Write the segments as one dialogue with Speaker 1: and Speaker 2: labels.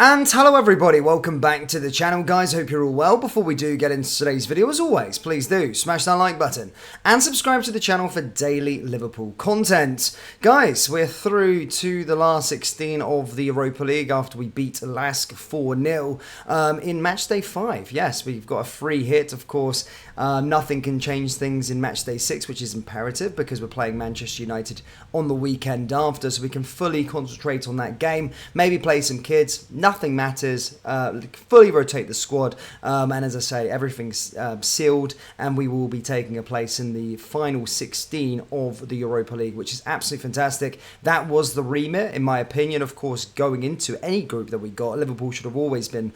Speaker 1: And hello everybody, welcome back to the channel guys, hope you're all well. Before we do get into today's video, as always, please do smash that like button and subscribe to the channel for daily Liverpool content. Guys, we're through to the last 16 of the Europa League after we beat Lask 4-0 in matchday 5. Yes, we've got a free hit, of course. Nothing can change things in matchday 6, which is imperative because we're playing Manchester United on the weekend after, so we can fully concentrate on that game, maybe play some kids. Nothing matters, fully rotate the squad, and as I say, everything's sealed, and we will be taking a place in the final 16 of the Europa League, which is absolutely fantastic. That was the remit, in my opinion. Of course, going into any group that we got, Liverpool should have always been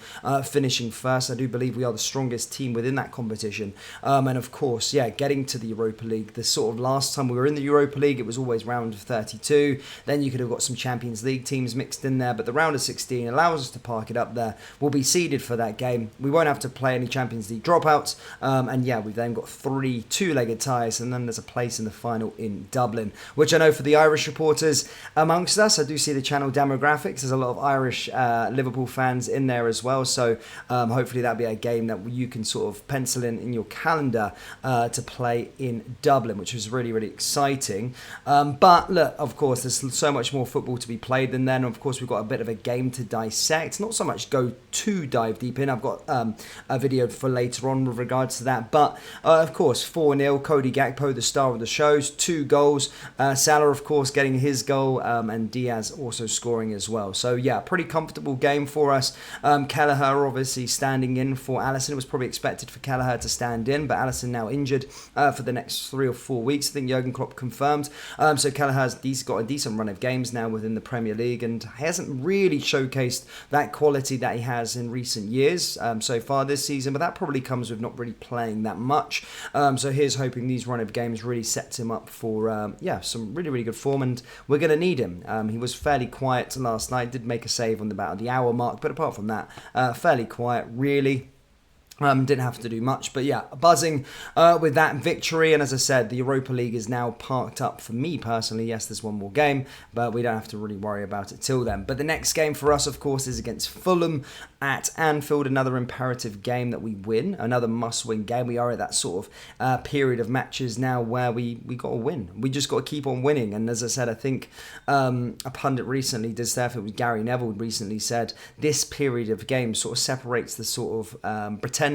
Speaker 1: finishing first. I do believe we are the strongest team within that competition, and of course, yeah, getting to the Europa League. The sort of last time we were in the Europa League, it was always round of 32. Then you could have got some Champions League teams mixed in there, but the round of 16 allows us to park it up there. We'll be seeded for that game. We won't have to play any Champions League dropouts, and yeah, we've then got 3 two-legged ties, and then there's a place in the final in Dublin, which I know for the Irish reporters amongst us, I do see the channel demographics, there's a lot of Irish Liverpool fans in there as well, so hopefully that'll be a game that you can sort of pencil in your calendar to play in Dublin, which was really, really exciting. But look, of course, there's so much more football to be played than then. Of course, we've got a bit of a game to dissect. Not so much go to dive deep in. I've got a video for later on with regards to that. But of course, 4-0. Cody Gakpo, the star of the shows, 2 goals. Salah, of course, getting his goal, and Diaz also scoring as well. So yeah, pretty comfortable game for us. Kelleher obviously standing in for Alisson. It was probably expected for Kelleher to stand in, but Alisson now injured for the next 3 or 4 weeks. I think Jurgen Klopp confirmed. So Kelleher's got a decent run of games now within the Premier League, and hasn't really showcased that quality that he has in recent years so far this season, but that probably comes with not really playing that much. So here's hoping these run of games really sets him up for yeah, some really, really good form, and we're going to need him. He was fairly quiet last night, did make a save on about the hour mark, but apart from that, fairly quiet, really. Didn't have to do much, but yeah, buzzing with that victory. And as I said, the Europa League is now parked up for me personally. Yes, there's one more game, but we don't have to really worry about it till then. But the next game for us, of course, is against Fulham at Anfield. Another imperative game that we win, another must-win game. We are at that sort of period of matches now where we got to win. We just got to keep on winning. And as I said, I think a pundit recently did say, I think it was Gary Neville recently said, this period of games sort of separates the sort of pretenders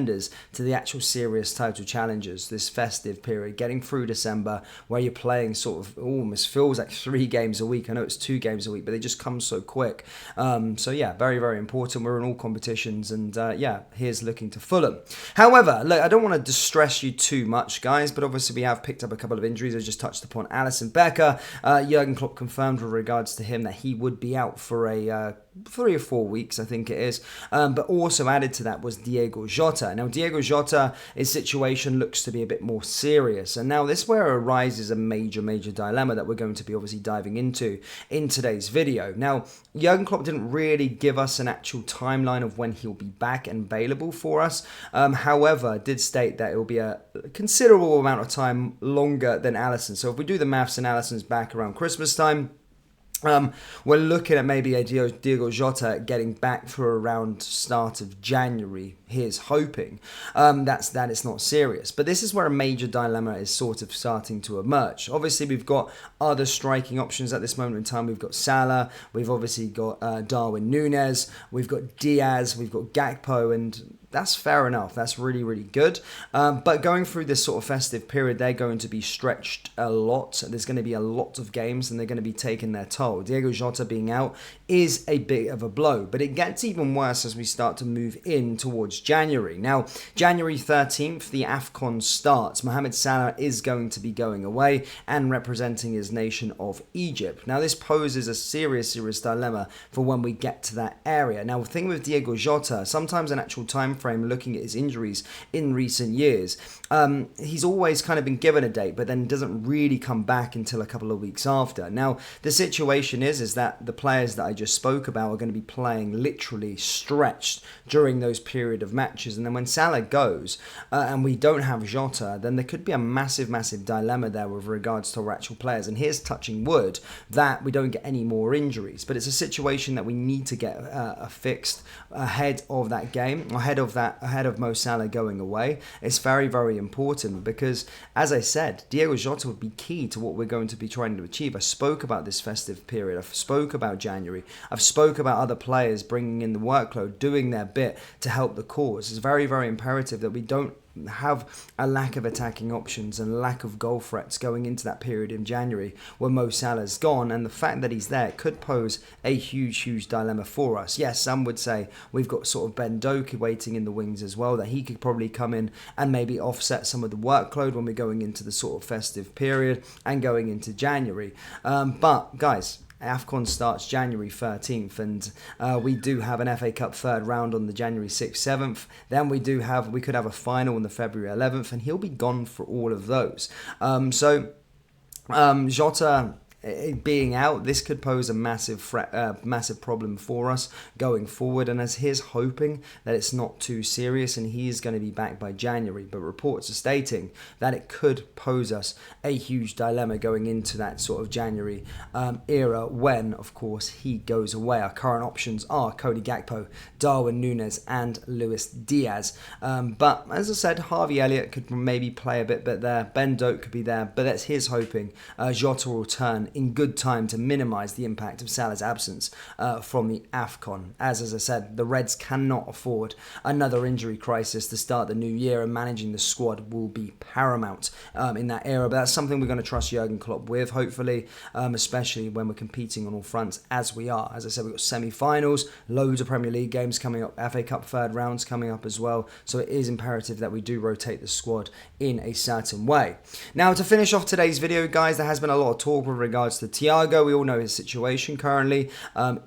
Speaker 1: to the actual serious title challengers, this festive period, getting through December where you're playing sort of almost feels like 3 games a week. I know it's 2 games a week, but they just come so quick. So yeah, very, very important. We're in all competitions, and yeah, here's looking to Fulham. However, look, I don't want to distress you too much, guys, but obviously we have picked up a couple of injuries. I just touched upon Alisson Becker. Jurgen Klopp confirmed with regards to him that he would be out for a 3 or 4 weeks, I think it is. But also added to that was Diogo Jota. Now, Diogo Jota, his situation looks to be a bit more serious. And now this is where arises a major, major dilemma that we're going to be obviously diving into in today's video. Now, Jurgen Klopp didn't really give us an actual timeline of when he'll be back and available for us. However, did state that it will be a considerable amount of time longer than Alisson. So if we do the maths and Alisson's back around Christmas time, we're looking at maybe a Diogo Jota getting back for around start of January. Here's hoping that it's not serious. But this is where a major dilemma is sort of starting to emerge. Obviously, we've got other striking options at this moment in time. We've got Salah, we've obviously got Darwin Núñez, we've got Diaz, we've got Gakpo, and that's fair enough. That's really, really good. But going through this sort of festive period, they're going to be stretched a lot. There's going to be a lot of games, and they're going to be taking their toll. Diogo Jota being out is a bit of a blow, but it gets even worse as we start to move in towards January. Now, January 13th, the AFCON starts. Mohamed Salah is going to be going away and representing his nation of Egypt. Now, this poses a serious, serious dilemma for when we get to that area. Now, the thing with Diogo Jota, sometimes an actual time frame looking at his injuries in recent years, he's always kind of been given a date, but then doesn't really come back until a couple of weeks after. Now, the situation is that the players that I just spoke about are going to be playing literally stretched during those period of of matches. And then when Salah goes and we don't have Jota, then there could be a massive, massive dilemma there with regards to our actual players. And here's touching wood that we don't get any more injuries. But it's a situation that we need to get fixed ahead of that game, ahead of Mo Salah going away. It's very, very important because, as I said, Diogo Jota would be key to what we're going to be trying to achieve. I spoke about this festive period. I spoke about January. I've spoke about other players bringing in the workload, doing their bit to help the cause. It's very, very imperative that we don't have a lack of attacking options and lack of goal threats going into that period in January when Mo Salah's gone, and the fact that he's there could pose a huge dilemma for us. Yes, some would say we've got sort of Ben Doku waiting in the wings as well, that he could probably come in and maybe offset some of the workload when we're going into the sort of festive period and going into January. But guys, AFCON starts January 13th, and we do have an FA Cup third round on the January 6th, 7th. Then we could have a final on the February 11th, and he'll be gone for all of those. Jota being out, this could pose a massive problem for us going forward, and as he's hoping that it's not too serious and he is going to be back by January, but reports are stating that it could pose us a huge dilemma going into that sort of January era when, of course, he goes away. Our current options are Cody Gakpo, Darwin Núñez and Luis Diaz, but as I said, Harvey Elliott could maybe play a bit there, Ben Doak could be there, but that's his hoping. Jota will return in good time to minimise the impact of Salah's absence from the AFCON. As I said, the Reds cannot afford another injury crisis to start the new year, and managing the squad will be paramount in that era. But that's something we're going to trust Jurgen Klopp with, hopefully, especially when we're competing on all fronts as we are. As I said, we've got semi-finals, loads of Premier League games coming up, FA Cup third rounds coming up as well, so it is imperative that we do rotate the squad in a certain way. Now, to finish off today's video, guys, there has been a lot of talk with regards to Thiago. We all know his situation currently.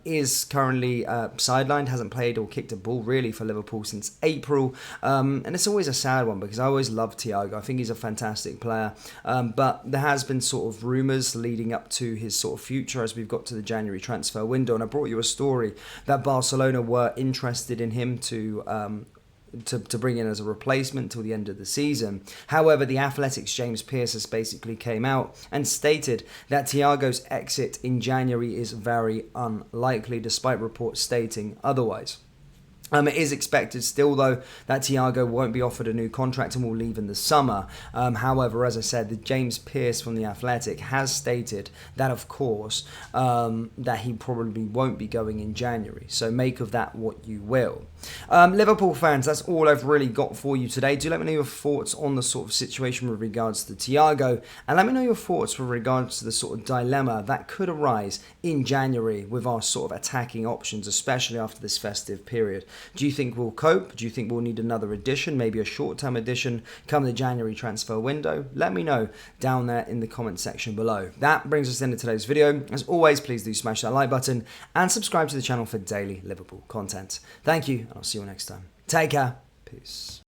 Speaker 1: Is currently sidelined, hasn't played or kicked a ball really for Liverpool since April. And it's always a sad one because I always loved Thiago. I think he's a fantastic player. But there has been sort of rumours leading up to his sort of future as we've got to the January transfer window. And I brought you a story that Barcelona were interested in him to bring in as a replacement till the end of the season. However, the Athletic's James Pearce has basically came out and stated that Thiago's exit in January is very unlikely, despite reports stating otherwise. It is expected still, though, that Thiago won't be offered a new contract and will leave in the summer. However, as I said, the James Pearce from The Athletic has stated that, of course, that he probably won't be going in January. So make of that what you will. Liverpool fans, that's all I've really got for you today. Do let me know your thoughts on the sort of situation with regards to Thiago, and let me know your thoughts with regards to the sort of dilemma that could arise in January with our sort of attacking options, especially after this festive period. Do you think we'll cope? Do you think we'll need another addition, maybe a short-term addition come the January transfer window? Let me know down there in the comment section below. That brings us into today's video. As always, please do smash that like button and subscribe to the channel for daily Liverpool content. Thank you, and I'll see you all next time. Take care. Peace.